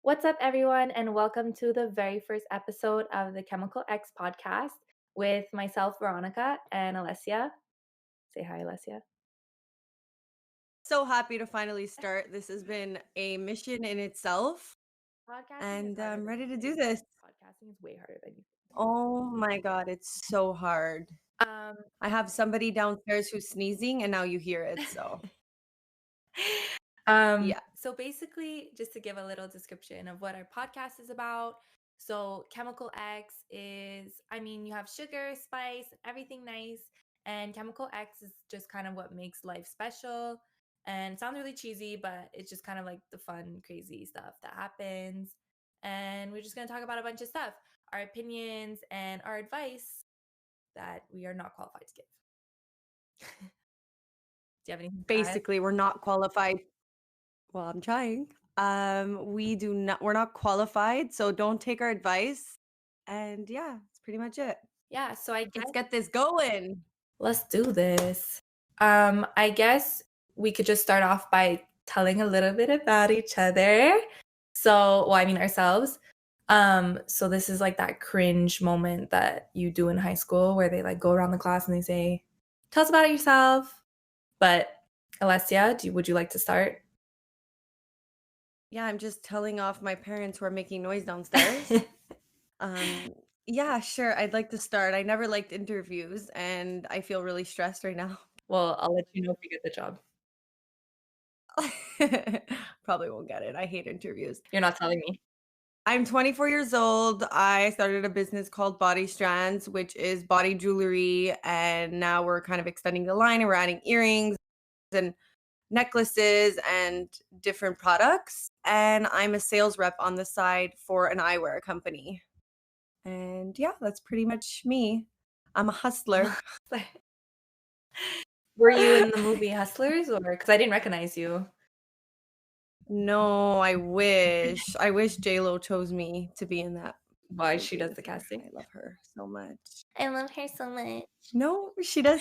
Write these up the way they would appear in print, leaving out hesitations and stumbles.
What's up, everyone, and welcome to the very first episode of the Chemical X podcast with myself, Veronica, and Alessia. Say hi, Alessia. So happy to finally start. This has been a mission in itself, Podcasting is and harder I'm than ready you to think. do this. Podcasting is way harder than you Oh my God, it's so hard. think. I have somebody downstairs who's sneezing, and now you hear it. So, yeah. So basically, just to give a little description of what our podcast is about. So Chemical X is, you have sugar, spice, everything nice. And Chemical X is just kind of what makes life special. And it sounds really cheesy, but it's just kind of like the fun, crazy stuff that happens. And we're just going to talk about a bunch of stuff, our opinions and our advice that we are not qualified to give. Do you have anything to add? Basically, we're not qualified. Well, I'm trying. We're not qualified, so don't take our advice. And yeah, that's pretty much it. Yeah, so I Let's guess get this going. let's do this. I guess we could just start off by telling a little bit about each other. Ourselves. So this is like that cringe moment that you do in high school where they like go around the class and they say, "Tell us about yourself." But Alessia, would you like to start? Yeah, I'm just telling off my parents who are making noise downstairs. Um, yeah, sure. I'd like to start. I never liked interviews and I feel really stressed right now. Well, I'll let you know if you get the job. Probably won't get it. I hate interviews. You're not telling me. I'm 24 years old. I started a business called Body Strands, which is body jewelry. And now we're kind of extending the line and we're adding earrings and necklaces and different products. And I'm a sales rep on the side for an eyewear company. And yeah, that's pretty much me. I'm a hustler. Were you in the movie Hustlers, or because I didn't recognize you? No, I wish. I wish J-Lo chose me to be in that Why she movie does with the her. casting? I love her so much. I love her so much. No, she does.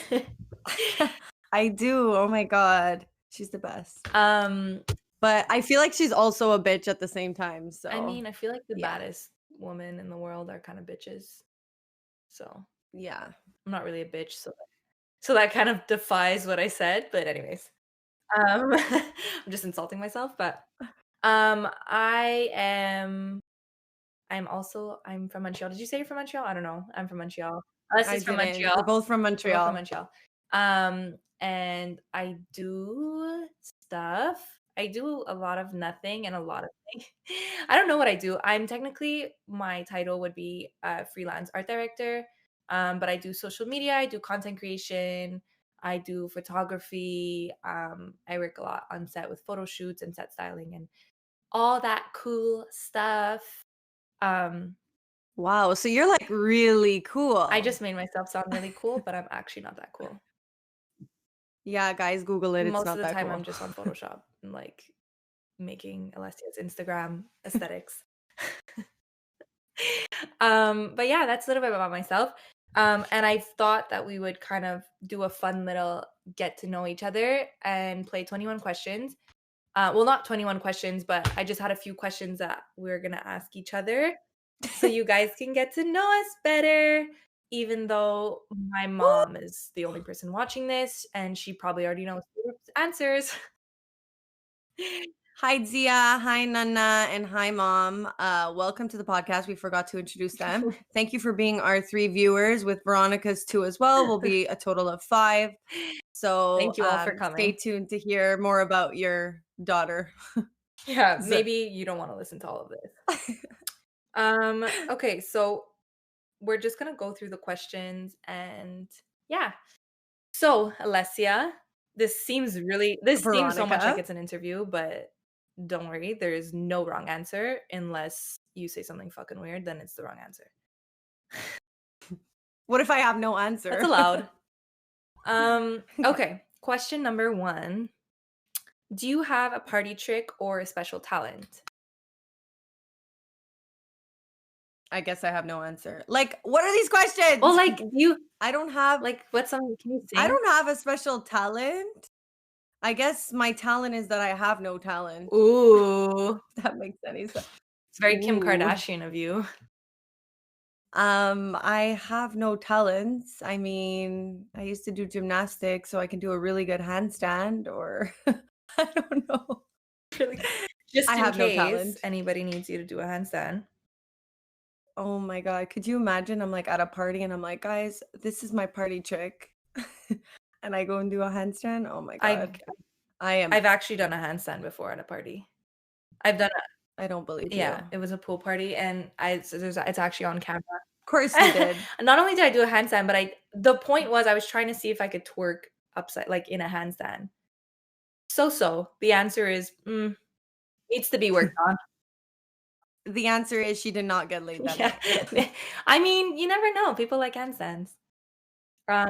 I do. Oh my God. She's the best. Um, But I feel like she's also a bitch at the same time. So, I feel like the yeah. baddest women in the world are kind of bitches. So Yeah. I'm not really a bitch, so that kind of defies what I said. But anyways, I'm just insulting myself. But I am. I'm from Montreal. Did you say you're from Montreal? I don't know. I'm from Montreal. I Alessia's from didn't. We're Montreal. both from We're both from Montreal. Montreal. And I do stuff. I do a lot of nothing and a lot of things. I don't know what I do. My title would be a freelance art director. But I do social media, I do content creation, I do photography. I work a lot on set with photo shoots and set styling and all that cool stuff. Um, Wow. So you're like really I cool. just made myself sound really cool, but I'm actually not that cool. Yeah, guys, Google it. It's Most of not the that time, I'm cool. just on Photoshop and like making Alessia's Instagram aesthetics. But yeah, that's a little bit about myself. And I thought that we would kind of do a fun little get to know each other and play 21 questions. Well, not 21 questions, but I just had a few questions that we're gonna ask each other so you guys can get to know us better. Even though my mom is the only person watching this and she probably already knows the answers. Hi, Zia. Hi, Nana. And hi, Mom. Welcome to the podcast. We forgot to introduce them. Thank you for being our 3 viewers, with Veronica's 2 as well. We'll be a total of 5. So Thank you all for stay coming. tuned to hear more about your daughter. Yeah, maybe you don't want to listen to all of this. Okay, so we're just gonna go through the questions and yeah. So, Alessia, this seems so much like Veronica. it's an interview, but don't worry, there is no wrong answer unless you say something fucking weird, then it's the wrong answer. What if I have no answer? That's allowed. Okay. Question number 1. Do you have a party trick or a special talent? I guess I have no answer. Like, what are these questions? Well, like I don't have what's something can you I sing? don't have a special talent. I guess my talent is that I have no talent. Ooh. If that makes any sense. It's very Kim Ooh. Kardashian of you. I have no talents. I mean, I used to do gymnastics, so I can do a really good handstand or I don't know. Really, just I in have no case talent. anybody needs you to do a handstand. Oh my God. Could you imagine? I'm like at a party and I'm like, guys, this is my party trick. And I go and do a handstand. Oh my I God. I am, I've actually done a handstand before at a party. I've done I don't believe you. Yeah, Of it was a pool party, and it's actually on camera. course you did. Not only did I do a handstand, but the point was I was trying to see if I could twerk upside, like in a handstand. So. The answer is needs to be worked on. The answer is she did not get laid that Yeah, night. I mean, you never know. People like handstands. But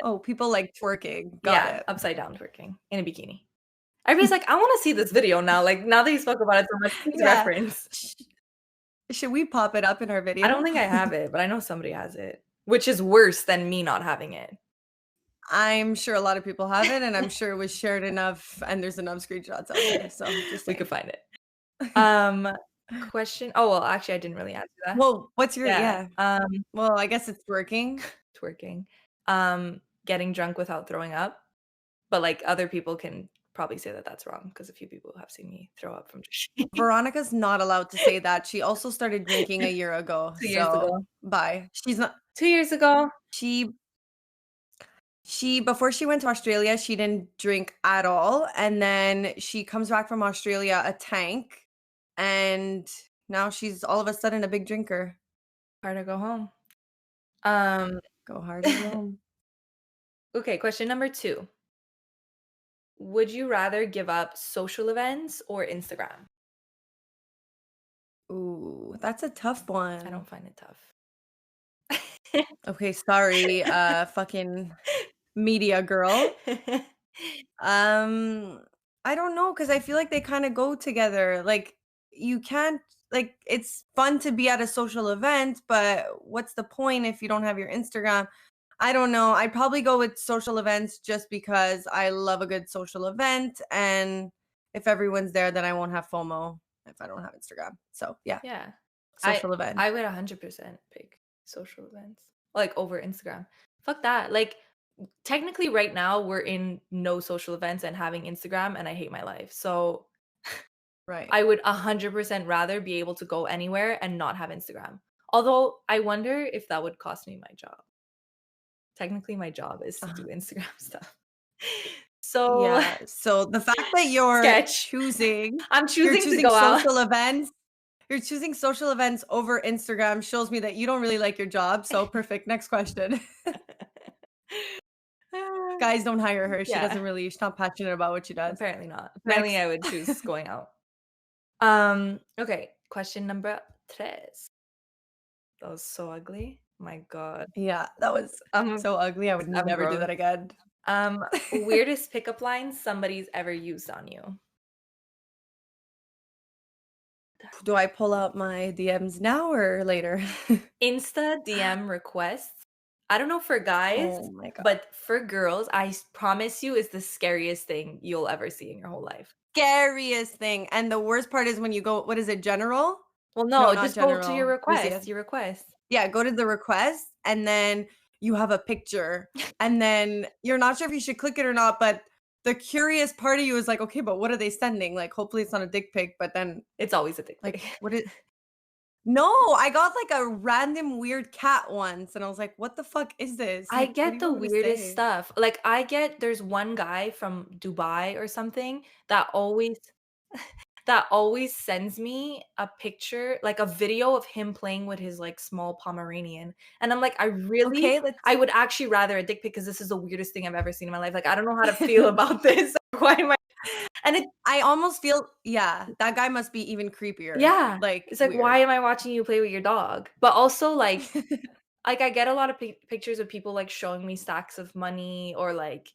Oh, people like twerking. Got yeah, it. upside down twerking in a bikini. Everybody's like, I want to see this video now. Like now that you spoke about it so much, please Yeah. reference. Should we pop it up in our I video? don't think I have it, but I know somebody has it, which is worse than me not having it. I'm sure a lot of people have it, and I'm sure it was shared enough, and there's enough screenshots out there. So just We saying. could find it. Question. Oh well, actually, I didn't really answer that. Well, what's your Yeah. well, I guess it's working. Twerking. Getting drunk without throwing up, but like other people can probably say that that's wrong because a few people have seen me throw up from just Veronica's not allowed to say that. She also started drinking a year ago. 2 years So ago. bye. She's not 2 years ago. she before she went to Australia, she didn't drink at all. And then she comes back from Australia a tank. And now she's all of a sudden a big drinker. Hard to go home. Go hard or go home. Okay, question number 2. Would you rather give up social events or Instagram? Ooh, that's a tough one. I don't find it tough. Okay, sorry, fucking media girl. I don't know because I feel like they kind of go together. Like you can't like it's fun to be at a social event, but what's the point if you don't have your Instagram? I don't know. I'd probably go with social events just because I love a good social event, and if everyone's there, then I won't have FOMO if I don't have Instagram. So yeah, Yeah. social event. I would 100% pick social events, like over Instagram. Fuck that. Like technically right now we're in no social events and having Instagram and I hate my life. So Right. I would 100% rather be able to go anywhere and not have Instagram. Although I wonder if that would cost me my job. Technically my job is to do Instagram stuff. So Yeah. So the fact that you're sketch. choosing I'm choosing to go social out. events, you're choosing social events over Instagram shows me that you don't really like your job. So perfect. Next question. Guys, don't hire her. She Yeah. doesn't really, she's not passionate about what she does. Apparently not. Apparently Next. I would choose going out. Okay, question number 3. That was so ugly. My God. Yeah, that was so ugly. I would I'm never do gross. that again. Weirdest pickup line somebody's ever used on you. Do I pull out my DMs now or later? Insta DM requests. I don't know for guys, Oh my God. but for girls, I promise you is the scariest thing you'll ever see in your whole life. Scariest thing. And the worst part is when you go, what is it, general? Well, No, no, not just go to your general. What is it? request. Your request. Yeah, go to the request and then you have a picture and then you're not sure if you should click it or not, but the curious part of you is like, okay, but what are they sending? Like, hopefully it's not a dick pic, but then It's always a dick like, pic. what is? No, I got like a random weird cat once, and I was like, what the fuck is this? I Like, what do get you the want me to weirdest say? stuff. Like there's one guy from Dubai or something that always sends me a picture, like a video of him playing with his like small Pomeranian. And I'm like, Okay, let's. I would actually rather a dick pic because this is the weirdest thing I've ever seen in my life. Like I don't know how to feel about this. Why am I? And I almost feel, yeah, that guy must be even creepier. yeah, Like, it's like, weird. why am I watching you play with your dog? But also like I get a lot of pictures of people like showing me stacks of money or like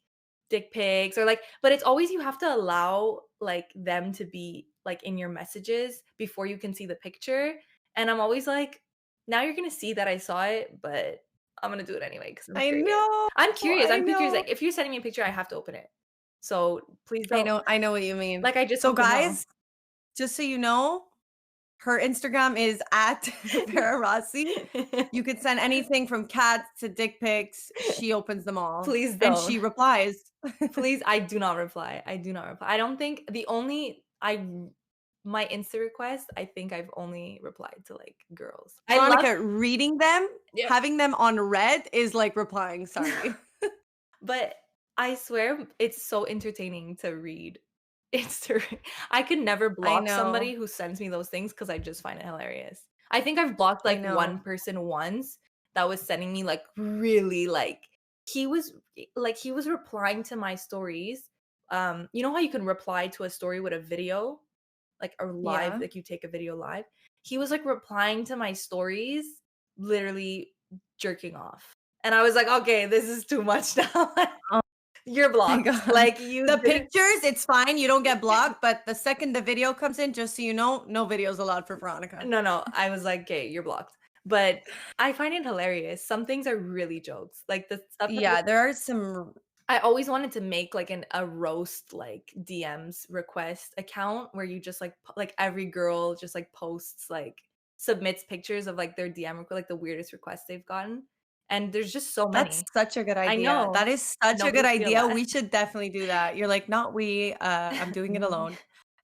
dick pics or like, but it's always you have to allow like them to be like in your messages before you can see the picture. And I'm always like, now you're gonna see that I saw it, but I'm gonna do it anyway because I'm I curious. know. I'm curious. I I'm curious. know. Like if you're sending me a picture, I have to open it. So please I don't. know. I know what you mean. Like I just So, want to know. guys, just so you know, Her Instagram is at Farah Rossi. You could send anything from cats to dick pics. She opens them all. Please And she don't. replies. Please, I do not reply. I do not reply. I don't think my Insta request, I think I've only replied to like girls. I love Veronica, reading them, Yeah. having them on red is like replying. Sorry. But I swear it's so entertaining to read. I could never block somebody know. who sends me those things because I just find it hilarious. I think I've blocked I like one know. person once that was sending me like really like he was replying to my stories. You know how you can reply to a story with a video, like a live, Yeah. like you take a video live. He was like replying to my stories, literally jerking off. And I was like, okay, this is too much now. Oh You're my blocked. God. Like you The didn't pictures, it's fine. You don't get blocked. But the second the video comes in, just so you know, no videos allowed for Veronica. No. I was like, okay, you're blocked. But I find it hilarious. Some things are really jokes. Like the stuff that Yeah, there are some. I always wanted to make like a roast like DMs request account where you just like like every girl just like posts like submits pictures of like their DM like the weirdest requests they've gotten. And there's just so That's many. such a good I idea. know. That is such a good Nobody's gonna idea. laugh. We should definitely do that. You're like, not we. I'm doing it alone.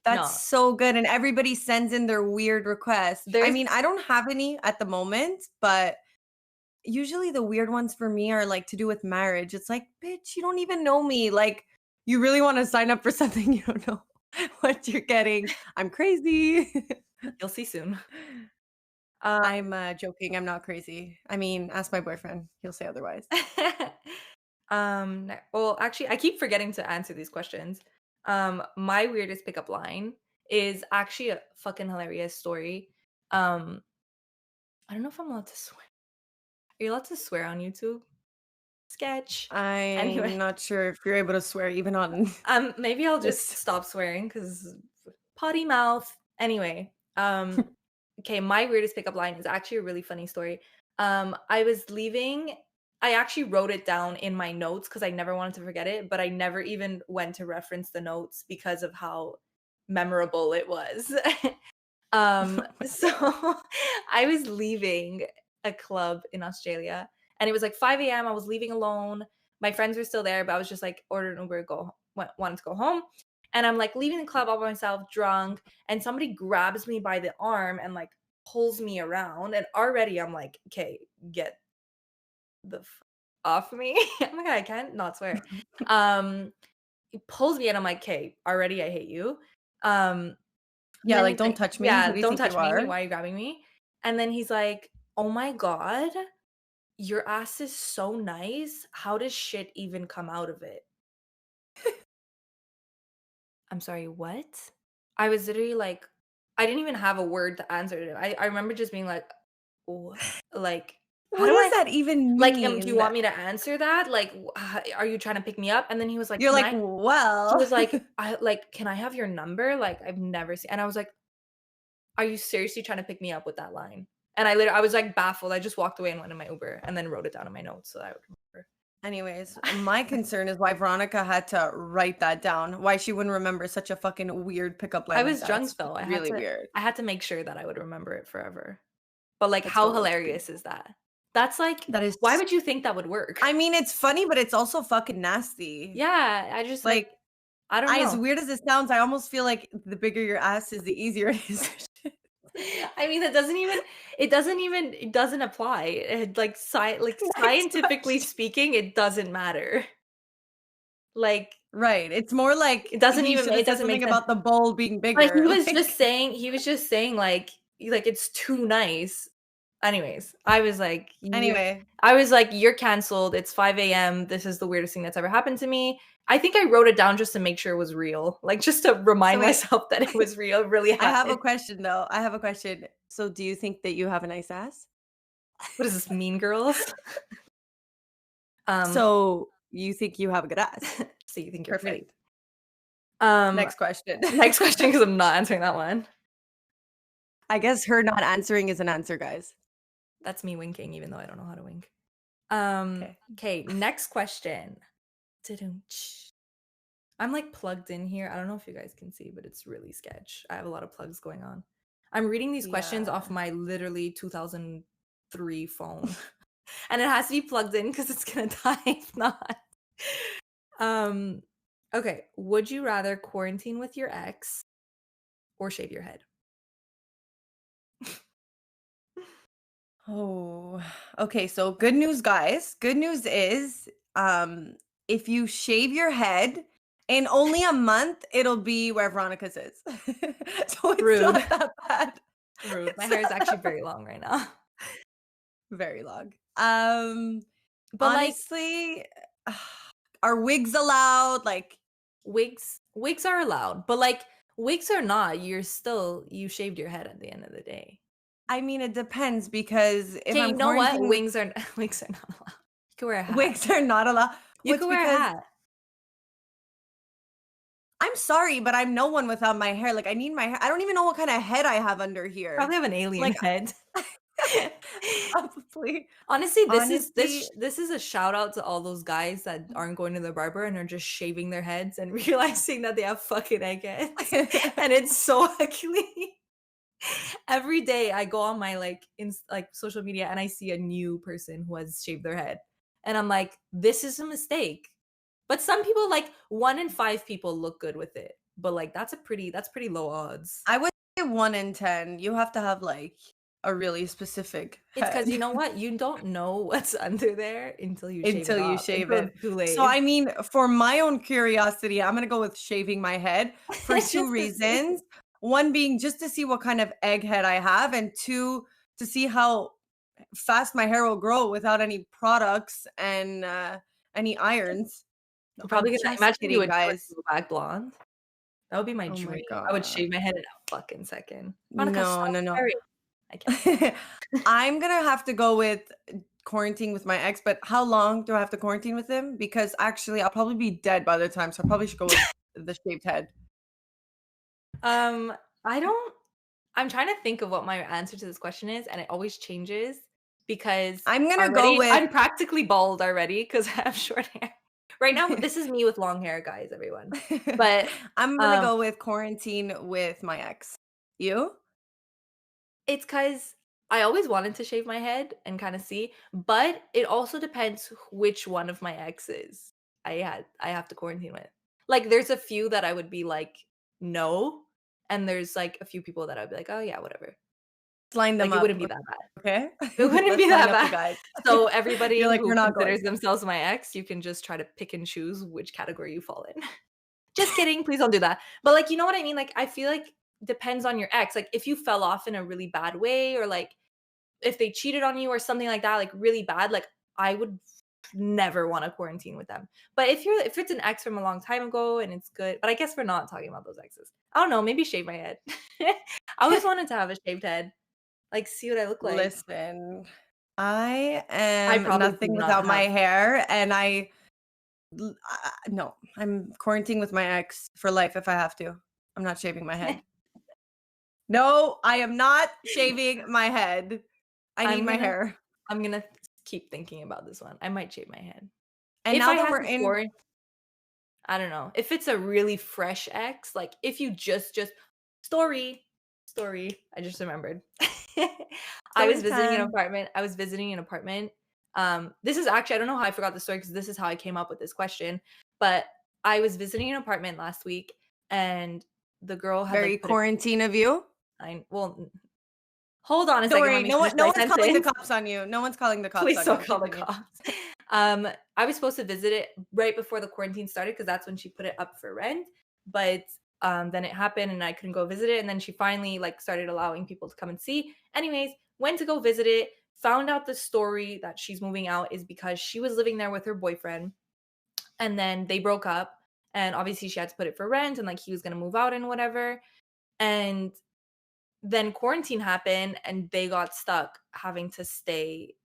That's No. so good. And everybody sends in their weird requests. I There's mean, I don't have any at the moment, but usually the weird ones for me are like to do with marriage. It's like, bitch, you don't even know me. Like, you really want to sign up for something you don't know what you're getting. I'm crazy. you'll see soon. I'm joking. I'm not crazy. I mean, ask my boyfriend. He'll say otherwise. Well, actually, I keep forgetting to answer these questions. My weirdest pickup line is actually a fucking hilarious story. Um, I don't know if I'm allowed to swear. Are you allowed to swear on YouTube? Sketch. I'm Anyway, not sure if you're able to swear even on maybe I'll just this. stop swearing because potty mouth. Anyway, okay, my weirdest pickup line is actually a really funny story. I was leaving. I actually wrote it down in my notes because I never wanted to forget it, but I never even went to reference the notes because of how memorable it was. Oh my So God. I was leaving a club in Australia and it was like 5 a.m. I was leaving alone. My friends were still there, but I was just like ordered an Uber, wanted to go home. And I'm like leaving the club all by myself, drunk, and somebody grabs me by the arm and like pulls me around. And already I'm like, okay, get the off me. Oh my God, I can't not swear. He pulls me and I'm like, okay, already I hate you. And Yeah, then like, he's don't like, touch me. Who yeah, do you don't think you touch me. are? Why are you grabbing me? And then he's like, oh my God, your ass is so nice. How does shit even come out of it? I'm sorry, what? I was literally like, I didn't even have a word to answer to him. I remember just being like, what? Like, how What do does I, that even like, do you mean? want me to answer that? Like, are you trying to pick me up? And then he was like, You're can like, I, he well. was like, can I have your number? Like, I've never seen, and I was like, are you seriously trying to pick me up with that line? And I was like baffled. I just walked away and went in my Uber and then wrote it down in my notes so that I would remember. Anyways, my concern is why Veronica had to write that down. Why she wouldn't remember such a fucking weird pickup line I like was that. drunk It's though. really weird. I had to make sure that I would remember it forever. But like That's how totally hilarious is that? That's like that is why would you think that would work? I mean, it's funny, but it's also fucking nasty. Yeah, I just like Like, I don't as know. weird as it sounds, I almost feel like the bigger your ass is, the easier it is. I mean it doesn't apply. Like Next scientifically question. speaking, it doesn't matter. Like Right. It's more like he should have it said doesn't something make sense. about the bowl being But bigger. Like, he was just saying like it's too nice. Anyways, I was like, anyway, you're canceled. It's 5 a.m. This is the weirdest thing that's ever happened to me. I think I wrote it down just to make sure it was real. Like just to so remind wait, myself that it was real, it really I have a happened. question though. I have a question. So, do you think that you have a nice ass? What is this, Mean Girls? Um, So, you think you have a good ass? so you think you're pretty. Perfect. Um, Next question. next question because I'm not answering that one. I guess her not answering is an answer, guys. That's me winking, even though I don't know how to wink. Okay. Okay, next question. Da-dum-tsh. I'm like plugged in here. I don't know if you guys can see, but it's really sketch. I have a lot of plugs going on. I'm reading these questions Yeah. off my literally 2003 phone. And it has to be plugged in because it's gonna die if not. Okay. Would you rather quarantine with your ex or shave your head? Oh, okay. So good news, guys. Good news is, if you shave your head in only a month, it'll be where Veronica's is. So it's Rude. not that bad. Rude. My It's hair is not actually that very long right now. very long. But like Honestly, are wigs allowed? Like, wigs are allowed, but like wigs or not, you shaved your head at the end of the day. I mean, it depends because if Okay, I'm you know what? quarantining, Wigs are wigs are not allowed. You can wear a hat. wigs are not allowed. You What's can wear a because hat. I'm sorry, but I'm no one without my hair. Like, I need my hair. I don't even know what kind of head I have under here. Probably have an alien Like, head. probably. Honestly, Honestly, this is a shout out to all those guys that aren't going to the barber and are just shaving their heads and realizing that they have fucking eggheads and it's so ugly. Every day I go on my like social media and I see a new person who has shaved their head. And I'm like, this is a mistake. But some people, like 1 in 5 people look good with it. But like that's pretty low odds. I would say 1 in 10. You have to have like a really specific It's because head you know what? You don't know what's under there until you shave until it you off. shave Until it. it's too late. So, I mean, for my own curiosity, I'm gonna go with shaving my head for Just two to see. reasons. One being just to see what kind of egghead I have, and two, to see how fast my hair will grow without any products and any irons. No, You're I'm probably gonna just imagine you kidding, would guys. go back blonde. That would be my Oh my dream. I would god. shave my head in a fucking second. Monica, No, stop no, no. staring. I can't. I'm gonna have to go with quarantine with my ex, but how long do I have to quarantine with him? Because actually, I'll probably be dead by the time, so I probably should go with the shaved head. I don't. I'm trying to think of what my answer to this question is, and it always changes because I'm gonna go already with I'm practically bald already because I have short hair. Right now, this is me with long hair, guys, everyone. But I'm gonna go with quarantine with my ex. You? it's because I always wanted to shave my head and kind of see, but it also depends which one of my exes I have to quarantine with. Like, there's a few that I would be like, no, and there's like a few people that I'd be like, oh yeah, whatever. Let's line them Like, it up, wouldn't be that bad. okay? It wouldn't Let's be line that up the bad. guys. So everybody You're like, who we're not going. considers themselves my ex, you can just try to pick and choose which category you fall in. Just kidding. Please don't do that. But like, you know what I mean? Like, I feel like depends on your ex. Like, if you fell off in a really bad way, or like if they cheated on you or something like that, like really bad, like I would never want to quarantine with them. But if it's an ex from a long time ago and it's good, but I guess we're not talking about those exes. I don't know, maybe shave my head. I always wanted to have a shaved head. Like, see what I look like. Listen, I I am probably do nothing not without my have hair, and no, I'm quarantining with my ex for life if I have to. I'm not shaving my head. No, I am not shaving my head. I need my hair. I'm gonna keep thinking about this one. I might shave my head. And If now I that had we're to in, I don't know. If it's a really fresh ex, like if you just story, I just remembered. I was story visiting an time. apartment. This is actually, I don't know how I forgot the story because this is how I came up with this question. But I was visiting an apartment last week and the girl had Very like put quarantine of you. hold on a Don't second. Let worry, me no finish one, no my one's calling the sentence. cops on you. No one's calling the cops Please on don't you. call the Continue. cops. I was supposed to visit it right before the quarantine started because that's when she put it up for rent. But then it happened and I couldn't go visit it. And then she finally like started allowing people to come and see. Anyways, went to go visit it. Found out the story that she's moving out is because she was living there with her boyfriend, and then they broke up. And obviously she had to put it for rent, and like he was gonna move out and whatever. And then quarantine happened and they got stuck having to stay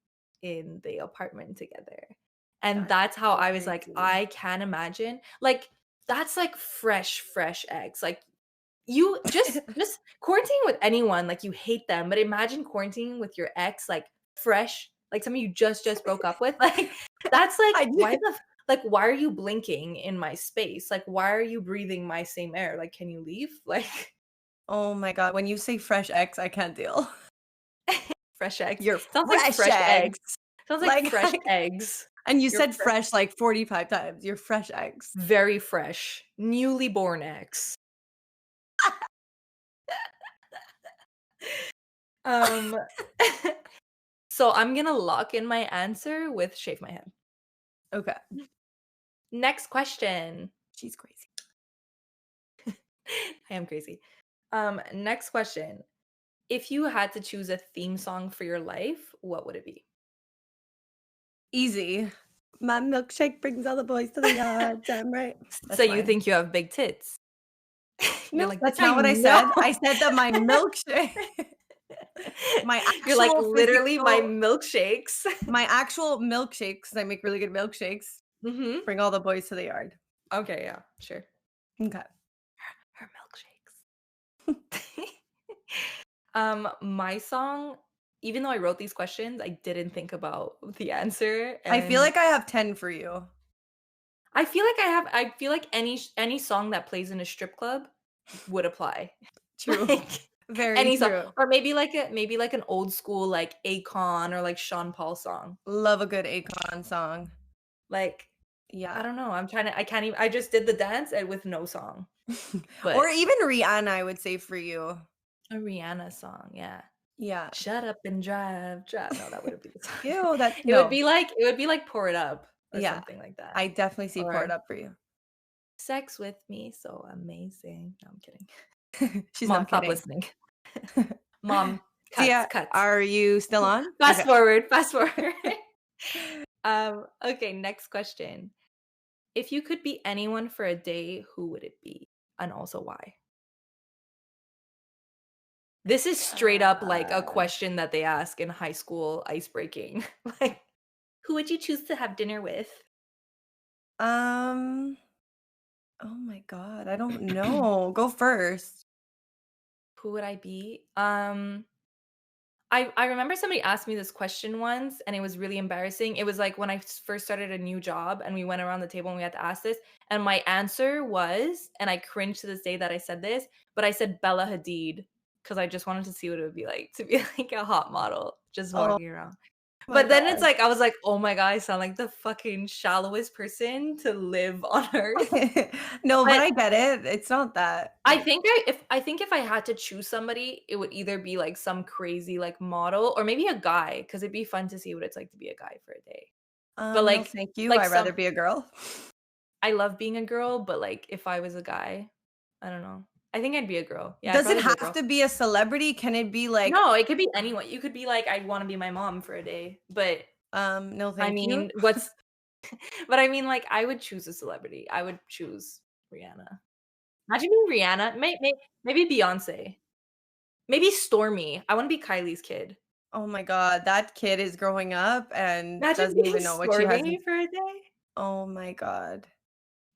in the apartment together. And that's how so I was like, crazy. I can't imagine. Like, that's like fresh eggs. Like, you just quarantining with anyone, like you hate them, but imagine quarantining with your ex, like fresh, like somebody you just broke up with. Like, that's like, why are you blinking in my space? Like, why are you breathing my same air? Like, can you leave? Like, Oh my god, when you say fresh eggs, I can't deal. Fresh eggs. You're Sounds like fresh fresh eggs. eggs. Sounds like Like, fresh eggs. and you You're said fresh like 45 times. You're fresh eggs. very fresh. Newly born eggs. Um, so I'm gonna lock in my answer with shave my head. Okay. Next question. She's crazy. I am crazy. Next question. If you had to choose a theme song for your life, what would it be? Easy. My milkshake brings all the boys to the yard. Damn right. That's So you mine. think you have big tits? No, You're like, that's "Bitch, not what I said. know." I said that my milkshake, my You're like, actual literally my physical, milkshakes. my actual milkshakes, 'cause I make really good milkshakes, Mm-hmm. bring all the boys to the yard. Okay, yeah, sure. Okay. Her milkshakes. My song, even though I wrote these questions, I didn't think about the answer. I feel And like I have 10 for you. I feel like any song that plays in a strip club would apply. True. Like, Very any true. song. Or maybe like an old school like Akon or like Sean Paul song. Love a good Akon song. Like, Yeah. I don't know. I can't even, I just did the dance and with no song. But Or even Rihanna, I would say for you. a Rihanna song, yeah. Yeah. Shut up and drive. No, that wouldn't be the song. Ew, that It would be like Pour It Up or Yeah. something like that. I definitely see Pour It Or Up for you. Sex with me, so amazing. No, I'm kidding. She's Mom, not stop kidding. listening. Mom, Tia, cuts. are you still on? Fast Okay. forward. Okay, next question. If you could be anyone for a day, who would it be? And also why? This is straight up like a question that they ask in high school ice breaking. Like, who would you choose to have dinner with? Oh my god, I don't know. Go first. Who would I be? I remember somebody asked me this question once and it was really embarrassing. It was like when I first started a new job and we went around the table and we had to ask this. And my answer was, and I cringe to this day that I said this, but I said Bella Hadid because I just wanted to see what it would be like to be like a hot model just Oh walking around. my But then it's god. like, I was like, oh my God, I sound like the fucking shallowest person to live on earth. No, but But I get it. It's not that. I think if I had to choose somebody, it would either be like some crazy like model or maybe a guy because it'd be fun to see what it's like to be a guy for a day. But No, like thank you. like I'd rather some be a girl. I love being a girl, but like if I was a guy, I don't know. I think I'd be a girl. Yeah, I'd Does it probably be a have girl. to be a celebrity? Can it be like, No, it could be anyone. You could be like, I want to be my mom for a day. But no, I thank you? mean, but I mean, like, I would choose a celebrity. I would choose Rihanna. Imagine being Rihanna. Maybe Beyonce. Maybe Stormy. I want to be Kylie's kid. Oh my god, that kid is growing up and Imagine doesn't being even know what she has. Stormy for a day. Oh my god.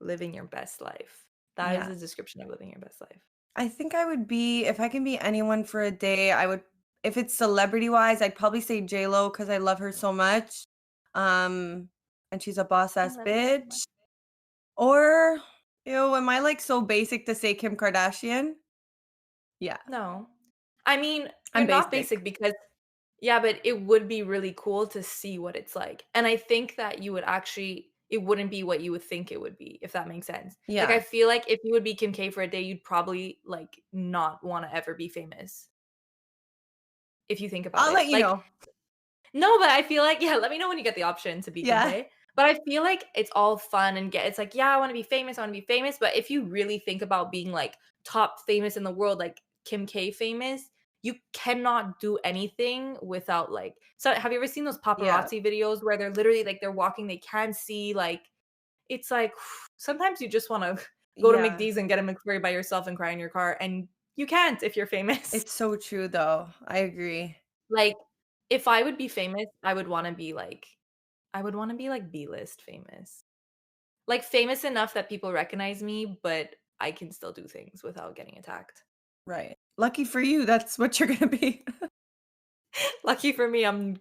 Living your best life. That is Yeah. a description of living your best life. I think I would be, if I can be anyone for a day, I would, if it's celebrity wise, I'd probably say J-Lo because I love her so much. And she's a boss I ass love her so much. bitch. Or, am I like so basic to say Kim Kardashian? Yeah, No. I mean, you're I'm not basic. basic because yeah, but it would be really cool to see what it's like. And I think that you would actually it wouldn't be what you would think it would be, if that makes sense. Like I Yeah, feel like if you would be Kim K for a day, you'd probably like not want to ever be famous. If you think about I'll it. let you Like know. no, but I feel like yeah, let me know when you get the option to be Kim Yeah, K. But I feel like it's all fun and it's like, yeah, I want to be famous, I want to be famous. But if you really think about being like top famous in the world, like Kim K famous, you cannot do anything without like so have you ever seen those yeah, paparazzi videos where they're literally like they're walking, they can't see, like it's like sometimes you just want to go to yeah. McD's and get a McFlurry by yourself and cry in your car and you can't if you're famous. It's so true though. I agree. Like if I would be famous, I would wanna be, like, B-list famous. Like, famous enough that people recognize me, but I can still do things without getting attacked. Right. Lucky for you, that's what you're gonna be. Lucky for me, I'm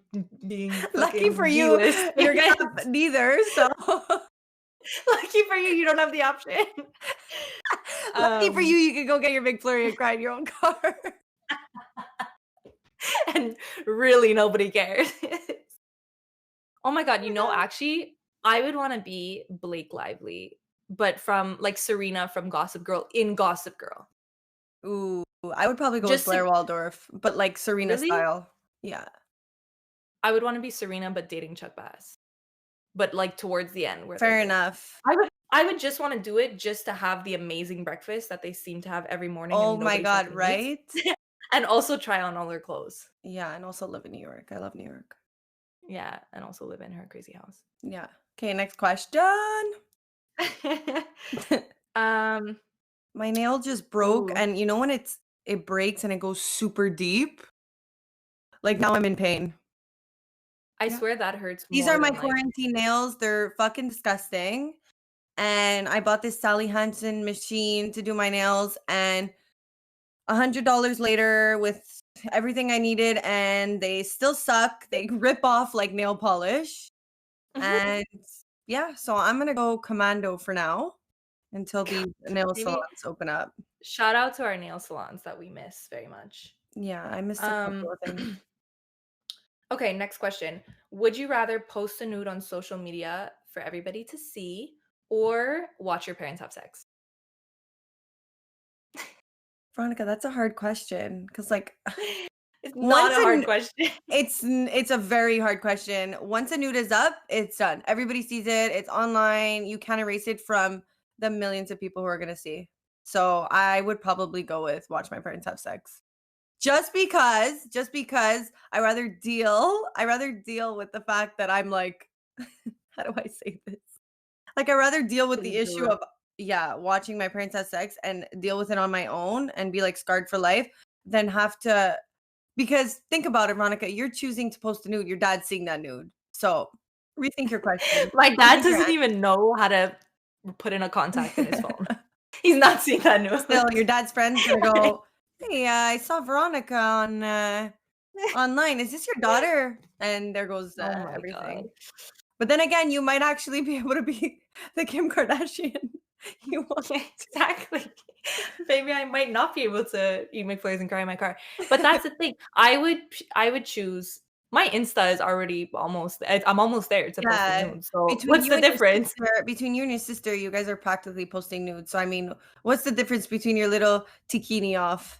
being Lucky for fucking you, B-list you're gonna famous. have neither, so Lucky for you, you don't have the option. Lucky for you can go get your McFlurry and cry in your own car. And really nobody cares. Oh my god, actually, I would wanna be Blake Lively, but from, like, Serena from Gossip Girl in Gossip Girl. Ooh, I would probably go with Just Blair to Waldorf, but like Serena Really? style. Yeah. I would wanna be Serena, but dating Chuck Bass. But, like, towards the end where they're Fair dating. enough. I would just wanna do it just to have the amazing breakfast that they seem to have every morning Oh and my nobody god, fucking eats, right? and also try on all their clothes. Yeah, and also live in New York. I love New York. Yeah, and also live in her crazy house. Yeah. Okay, next question. Um, My nail just broke, ooh, and you know when it breaks and it goes super deep? Like now I'm in pain. I Yeah. swear that hurts These more are my than, like quarantine nails. They're fucking disgusting. And I bought this Sally Hansen machine to do my nails, and $100 later with everything I needed, and they still suck. They rip off like nail polish. And yeah, so I'm gonna go commando for now until these nail maybe salons open up. shout out to our nail salons that we miss very much. Yeah, I missed a couple Um, of things. okay, next question. Would you rather post a nude on social media for everybody to see or watch your parents have sex? Veronica, that's a hard question because, like, It's not once a hard an question. it's a very hard question. Once a nude is up, it's done. Everybody sees it. It's online. You can't erase it from the millions of people who are gonna see. So I would probably go with watch my parents have sex. Just because I rather deal with the fact that I'm like, how do I say this? Like, I rather deal with the Just do issue it. of, yeah, watching my parents have sex and deal with it on my own and be, like, scarred for life than have to, because think about it, Veronica, you're choosing to post a nude, your dad's seeing that nude. So, rethink your question. My dad Rethink your doesn't even know how to put in a contact in his phone. answer. He's not seeing that Still, nude. your dad's friend's gonna go, "Hey, I saw Veronica on, online. Is this your daughter?" And there goes, Oh my god. everything. But then again, you might actually be able to be the Kim Kardashian you want. Exactly. Maybe I might not be able to eat McFlurries and cry in my car. But that's the thing. I would choose my Insta is already I'm almost there to post the Yeah, nude. So what's the difference? between you and your sister, you guys are practically posting nudes. So I mean, what's the difference between your little bikini off?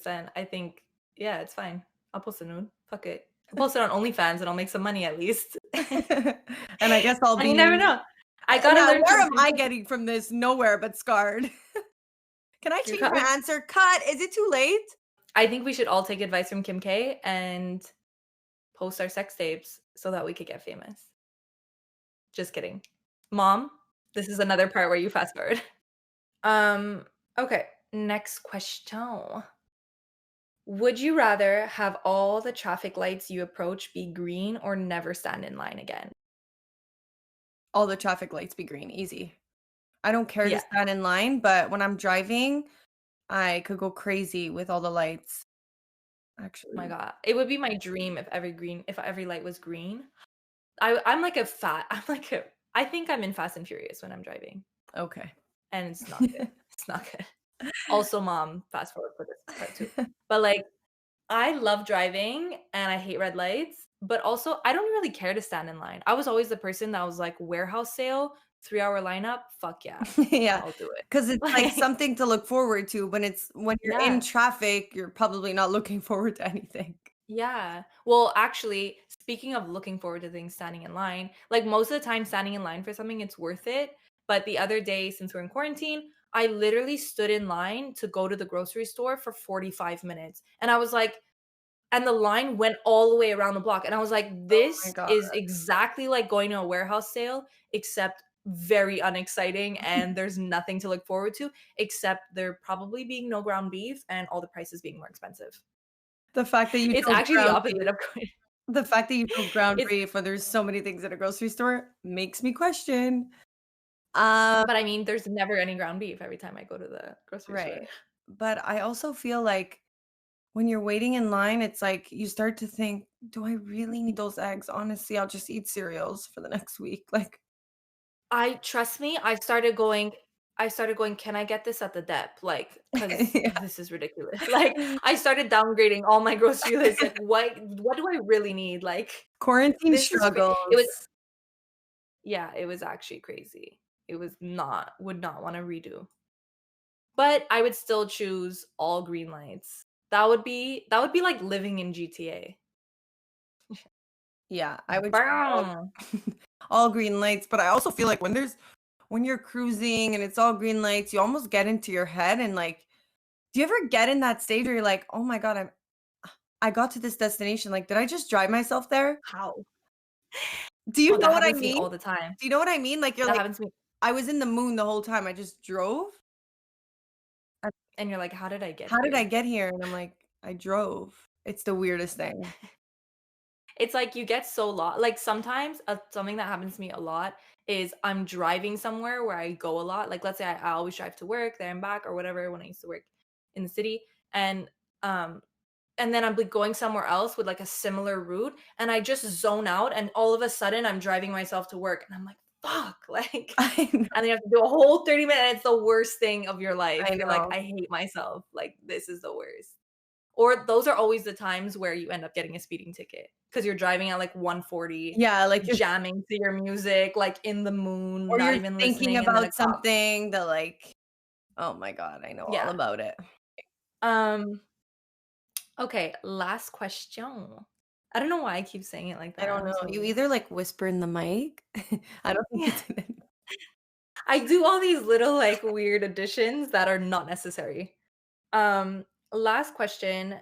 Then I think, yeah, it's fine. I'll post a nude. Fuck it. I'll post it on OnlyFans and I'll make some money at least. And I guess I'll And you never be know. I gotta now learn where from am I getting from this? Nowhere but scarred. Can I You're change my coming. answer? Cut. Is it too late? I think we should all take advice from Kim K and post our sex tapes so that we could get famous. Just kidding. Mom, this is another part where you fast forward. Okay, next question. Would you rather have all the traffic lights you approach be green or never stand in line again? All the traffic lights be green. Easy. I don't care to Yeah. stand in line, but when I'm driving, I could go crazy with all the lights, Oh my actually. god. It would be my dream if every light was green. I'm like a I think I'm in Fast and Furious when I'm driving, Okay. and it's not good. It's not good. Also, mom, fast forward for this part too. But like I love driving and I hate red lights, but also I don't really care to stand in line. I was always the person that was like warehouse sale, 3-hour lineup, fuck yeah, Yeah, I'll do it. because it's, like, Like, something to look forward to. When you're in yeah, traffic, you're probably not looking forward to anything. yeah. Well, actually, speaking of looking forward to things standing in line, like most of the time standing in line for something, it's worth it. But the other day, since we're in quarantine, I literally stood in line to go to the grocery store for 45 minutes. And I was like, and the line went all the way around the block. And I was like, Oh my this god. is exactly like going to a warehouse sale, except very unexciting. And there's nothing to look forward to, except there probably being no ground beef and all the prices being more expensive. The fact that you It's chose actually the ground opposite beef of going. the fact that you chose ground It's beef when there's so many things at a grocery store makes me question. Um, but I mean, there's never any ground beef every time I go to the grocery store. right. But I also feel like when you're waiting in line, it's like you start to think, "Do I really need those eggs? Honestly, I'll just eat cereals for the next week." Like, I trust me, I started going. I started going, "Can I get this at the dep?" Like, because Yeah. this is ridiculous. Like, I started downgrading all my grocery lists, like, what do I really need? Like, Quarantine this is it was struggles. yeah, it was actually crazy. It was not would not wanna redo. But I would still choose all green lights. That would be like living in GTA. Yeah, I would choose Bam! all green lights, but I also feel like when you're cruising and it's all green lights, you almost get into your head and, like, do you ever get in that stage where you're like, "Oh my god, I got to this destination, like, did I just drive myself there?" How? Do you Oh, know that what I happens to me mean? all the time. Do you know what I mean? Like, you're That like, happens to me "I was in the moon the whole time, I just drove? Uh, and you're like, "How did I get how did I here?" get here?" And I'm like, "I drove." It's the weirdest thing. It's like you get so lost. Like, sometimes, something that happens to me a lot is I'm driving somewhere where I go a lot. Like, let's say I always drive to work, there and back or whatever when I used to work in the city, um, and then I'm, like, going somewhere else with, like, a similar route, and I just zone out, and all of a sudden, I'm driving myself to work, and I'm like, "Fuck," like I know, and then you have to do a whole 30 minutes. It's the worst thing of your life. I You're like, know. "I hate myself. Like, this is the worst." Or those are always the times where you end up getting a speeding ticket because 'cause you're driving at, like, 140, Yeah, like, you're jamming to your music, like, in the moon, or not you're even thinking listening, and then a about cop something that, like, oh my god, I know all yeah. about it. Um, okay, last question. I don't know why I keep saying it like I that. don't I'm know, so you weird. either, like, whisper in the mic I don't think Yeah. it's an I do all these little, like, weird additions that are not necessary. Last question.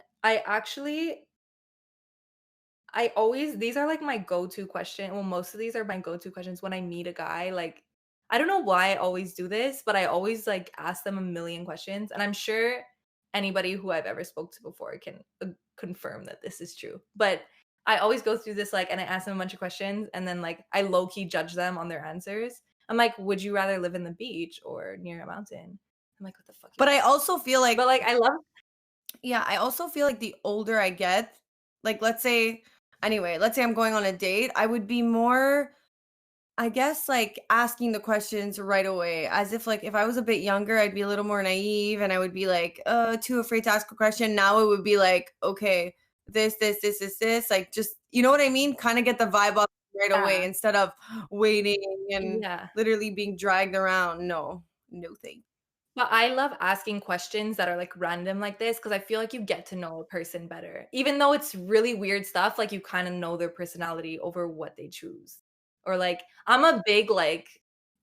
I always these are like my go-to question. Well, most of these are my go-to questions when I meet a guy. Like, I don't know why I always do this, but I always like ask them a million questions. And I'm sure anybody who I've ever spoke to before can confirm that this is true. But I always go through this like and I ask them a bunch of questions and then like I low-key judge them on their answers. I'm like, would you rather live in the beach or near a mountain? I'm like, what the fuck you But I asking? also feel like But like I love yeah, I also feel like the older I get, like, let's say I'm going on a date, I would be more, I guess, like, asking the questions right away, as if, like, if I was a bit younger, I'd be a little more naive and I would be, like, too afraid to ask a question. Now it would be like, "Okay, this," like, just you know what I mean? Kinda get the vibe off right away yeah. instead of waiting and Yeah. literally being dragged around. No. No, thank But I love asking questions that are, like, random like this because I feel like you get to know a person better. Even though it's really weird stuff, like, you kinda know their personality over what they choose. Or, like,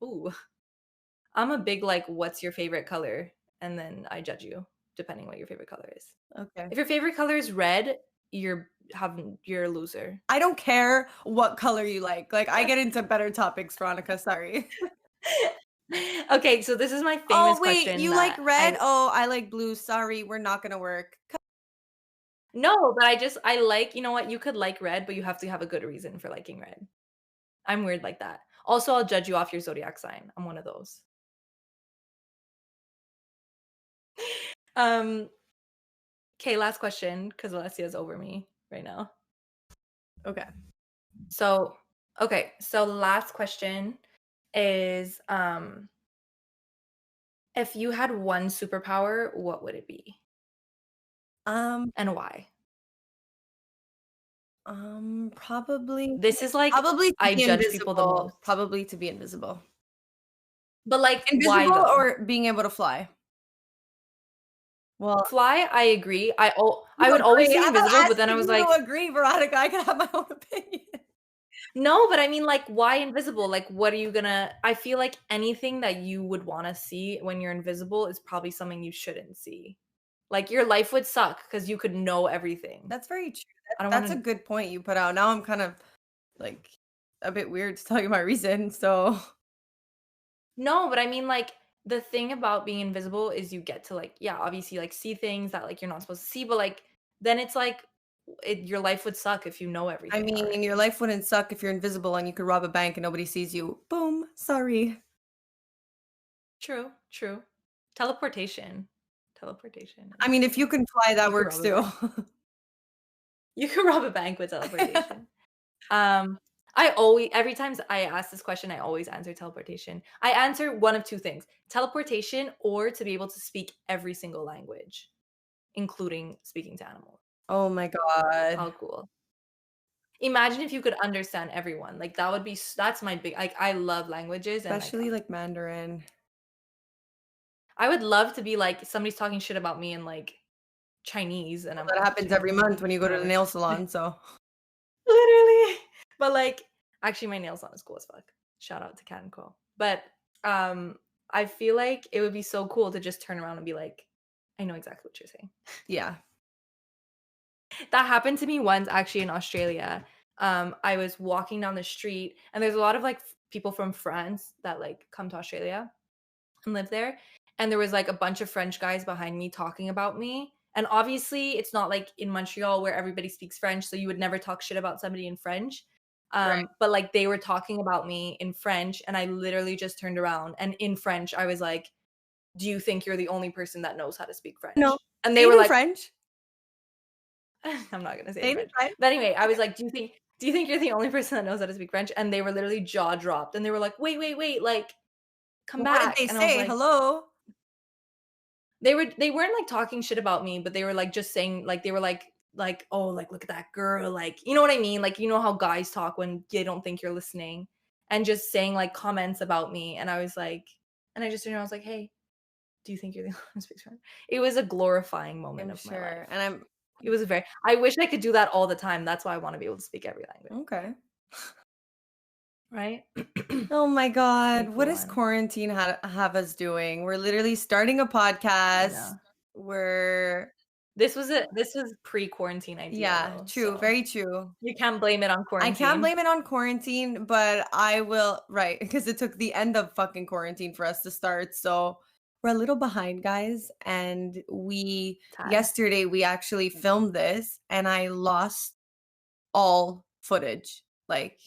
ooh, I'm a big, like, "What's your favorite color?" And then I judge you depending what your favorite color is. Okay. If your favorite color is red, you're a loser. I don't care what color you like, I get into better topics, Veronica, sorry. Okay, so this is my "Oh, famous wait, question you like that red? I Oh, I like blue, sorry, we're not gonna work." no, but I like you know what? You could like red, but you have to have a good reason for liking red. I'm weird like that. Also, I'll judge you off your zodiac sign. I'm one of those. Um, okay, last question because Alessia's over me right now. Okay. So, okay, so last question is if you had one superpower, what would it be Um, and why? probably This is like probably to I be judge people the invisible, most. probably to be invisible. But like why Invisible though? or being able to fly? Well, Fly, I agree. I you would always agree. say I'm not invisible, but then I asking was you like, to agree, Veronica, I can have my own opinion. no, but I mean, like, why invisible? Like, what are you gonna I feel like anything that you would wanna see when you're invisible is probably something you shouldn't see. Like, your life would suck because you could know everything. That's very true. I don't That's a wanna good point you put out. Now I'm kind of, like, a bit weird to tell you my reason, so no, but I mean, like, the thing about being invisible is you get to, like, yeah, obviously, like, see things that, like, you're not supposed to see, but, like, then it's like, your life would suck if you know I everything mean, your already. life wouldn't suck if you're invisible and you could rob a bank and nobody sees you. Boom, sorry. True, true. Teleportation. Teleportation I is mean, if you can fly, that you could works rob a too. bank. You could rob a bank with teleportation. Um, every time I ask this question, I always answer teleportation. I answer one of two things: teleportation or to be able to speak every single language, including speaking to animals. Oh my god. How cool. Imagine if you could understand everyone. Like that would be that's my big like I love languages and like Especially like Mandarin. I would love to be like somebody's talking shit about me in like Chinese and I'm That like happens every month when you go to the whatever. nail salon, so Literally. But like actually my nail salon is cool as fuck. Shout out to Cat and Quill. But I feel like it would be so cool to just turn around and be like, I know exactly what you're saying. yeah. That happened to me once actually in Australia. I was walking down the street and there's a lot of like people from France that like come to Australia and live there. And there was like a bunch of French guys behind me talking about me. And obviously, it's not like in Montreal where everybody speaks French, so you would never talk shit about somebody in French. Right. But like they were talking about me in French, and I literally just turned around and in French, I was like, "Do you think you're the only person that knows how to speak French?" No. And Say they it were in like, French. "I'm not gonna say Say it in it in French." French. But anyway, I was like, do you think you're the only person that knows how to speak French?" And they were literally jaw dropped, and they were like, wait, like, come What did back." they And I was say? like, Hello? they weren't like talking shit about me, but they were like just saying like they were like oh like look at that girl, like you know what I mean, like you know how guys talk when they don't think you're listening, and just saying like comments about me, and I was like, and I just turned around, I was like, hey, do you think you're the only one who speaks French? It was a glorifying moment I'm of my sure. life. And It was very. I wish I could do that all the time. That's why I want to be able to speak every language, okay. right? Oh my god. Pretty What cool does one. quarantine have us doing? We're literally starting a I podcast. know. We're This was pre-quarantine idea yeah, though, true. so Very true. you can't blame it on I can't quarantine. blame it on quarantine, but I will, right, because it took the end of fucking quarantine for us to start. So we're a little behind, guys. And Tad. yesterday, we actually filmed this and I lost all footage. Like,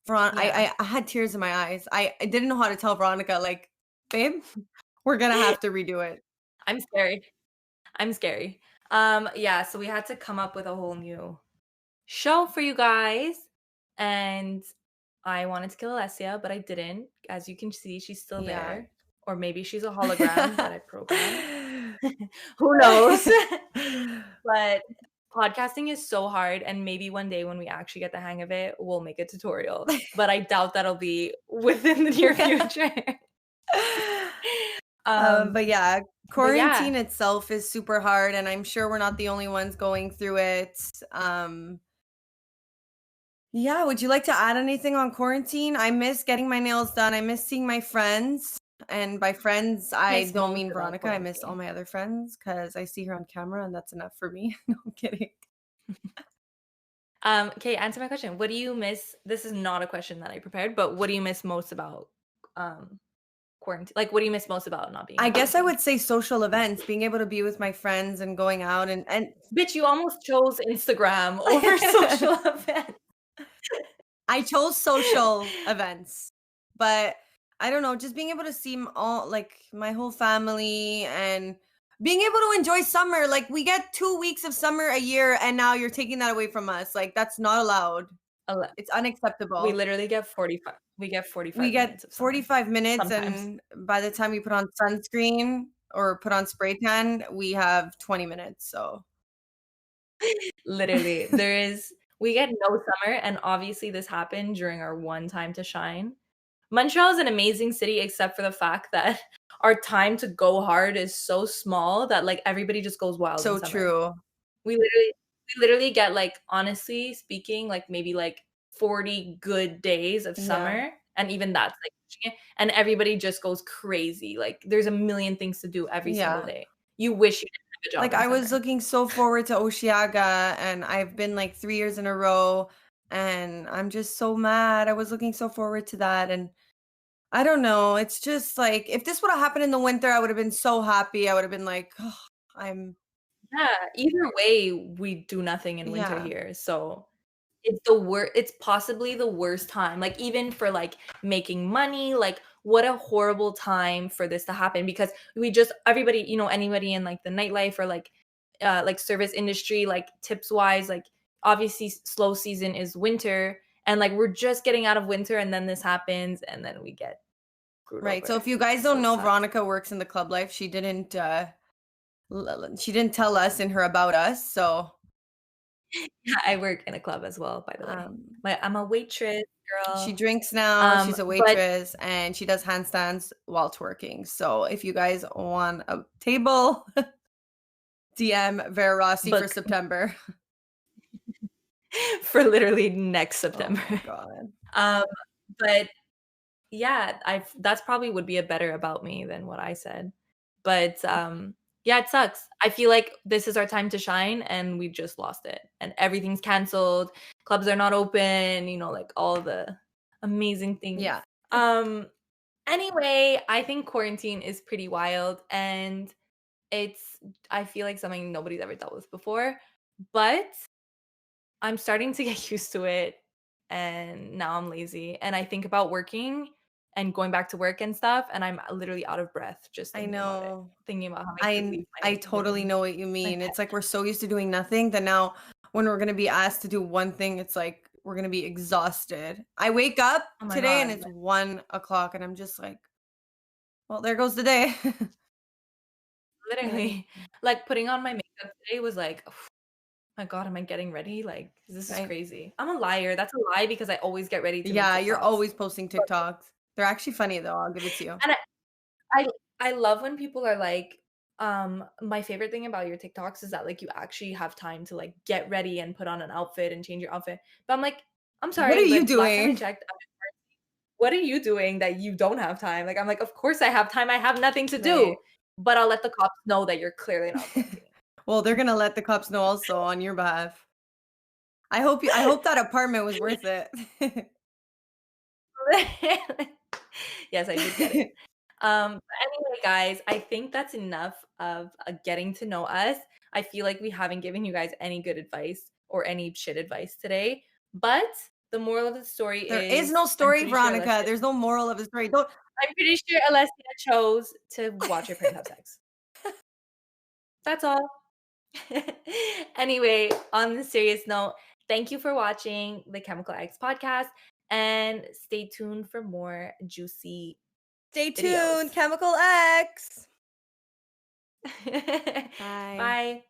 Yeah. I had tears in my eyes. I didn't know how to tell Veronica, like, babe, we're going to have to redo it. I'm scary. I'm scary. Yeah, so we had to come up with a whole new show for you guys. And I wanted to kill Alessia, but I didn't. As you can see, she's still Yeah. there. Or maybe she's a hologram that I programmed. Who knows? But podcasting is so hard, and maybe one day when we actually get the hang of it, we'll make a tutorial. But I doubt that'll be within the near future. But yeah, But quarantine yeah, itself is super hard, and I'm sure we're not the only ones going through it. Yeah, would you like to add anything on quarantine? I miss getting my nails done. I miss seeing my friends. And by friends, I miss don't most mean about Veronica. I miss all quarantine. my other friends because I see her on camera and that's enough for me. No, I'm kidding. Okay, answer my question. What do you miss? This is not a question that I prepared, but what do you miss most about quarantine? Like, what do you miss most about not being in I guess I quarantine? would say social events, being able to be with my friends and going out and Bitch, you almost chose Instagram over social events. I chose social events, but I don't know, just being able to see all like my whole family and being able to enjoy summer. Like we get 2 weeks of summer a year, and now you're taking that away from us. Like that's not allowed. It's We unacceptable. literally get 45. We get We 45 get minutes of summer 45 minutes, sometimes. and by the time we put on sunscreen or put on spray tan, we have 20 minutes. So Literally, we get no summer, and obviously this happened during our one time to shine. Montreal is an amazing city, except for the fact that our time to go hard is so small that like everybody just goes wild in so summer. true. We literally get like honestly speaking, like maybe like 40 good days of Yeah. summer, and even that's like pushing it, and everybody just goes crazy. Like there's a million things to do every single Yeah. day. You wish you didn't have a job Like in I was summer. looking so forward to Oshiaga, and I've been like 3 years in a row, and I'm just so mad. I was looking so forward to that, and I don't know. It's just like if this would have happened in the winter, I would have been so happy. I would have been like, oh, I'm Yeah, either way, we do nothing in winter yeah. here. So it's possibly the worst time. Like even for like making money, like what a horrible time for this to happen because we just everybody, anybody in like the nightlife or like service industry, like tips wise, like obviously slow season is winter And like we're just getting out of winter and then this happens and then we get screwed Right. So over. if you guys So don't it know, sucks. Veronica works in the club life. She didn't tell us in her about us. So Yeah, I work in a club as well, by the way. I'm a waitress, she girl. drinks now. She's a But waitress and she does handstands while twerking. So if you guys want a table, DM Vera Rossi for book September. for literally next Oh September. my God. But yeah, that's probably would be a better about me than what I said. But yeah, it sucks. I feel like this is our time to shine and we just lost it. And everything's canceled. Clubs are not open, you know, like all the amazing things. Yeah. Anyway, I think quarantine is pretty wild and I feel like something nobody's ever dealt with before. But I'm starting to get used to it and now I'm lazy and I think about working and going back to work and stuff and I'm literally out of breath just I thinking about it. know. Thinking about how I could leave I my totally room, know what you my mean. pet. It's like we're so used to doing nothing that now when we're gonna be asked to do one thing, it's like we're gonna be exhausted. I wake up Oh my today and god. it's 1 o'clock and I'm just like, well, there goes the day. Literally. Like putting on my makeup today was like, oh my god, am I getting ready? Like this is Right. crazy. I'm a liar. That's a lie because I always get ready to Yeah, make you're TikToks. always posting TikToks. They're actually funny though. I'll give it to you. And I love when people are like, my favorite thing about your TikToks is that like you actually have time to like get ready and put on an outfit and change your outfit. But I'm like, I'm What sorry, are you but last time I doing? checked, what are you doing that you don't have time? Like I'm like, of course I have time. I have nothing to do. Right. But I'll let the cops know that you're clearly not quarantining. Well, they're gonna let the cops know also on your behalf. I hope that apartment was worth it. Yes, I did get it. But anyway, guys, I think that's enough of getting to know us. I feel like we haven't given you guys any good advice or any shit advice today. But the moral of the story There is is no I'm story, pretty sure Veronica. There's no moral of the story. Don't Alessia chose to watch her parents have sex. That's all. Anyway, on the serious note, thank you for watching the Chemical X podcast and stay tuned for more juicy Stay videos. tuned, Chemical X. Bye. Bye.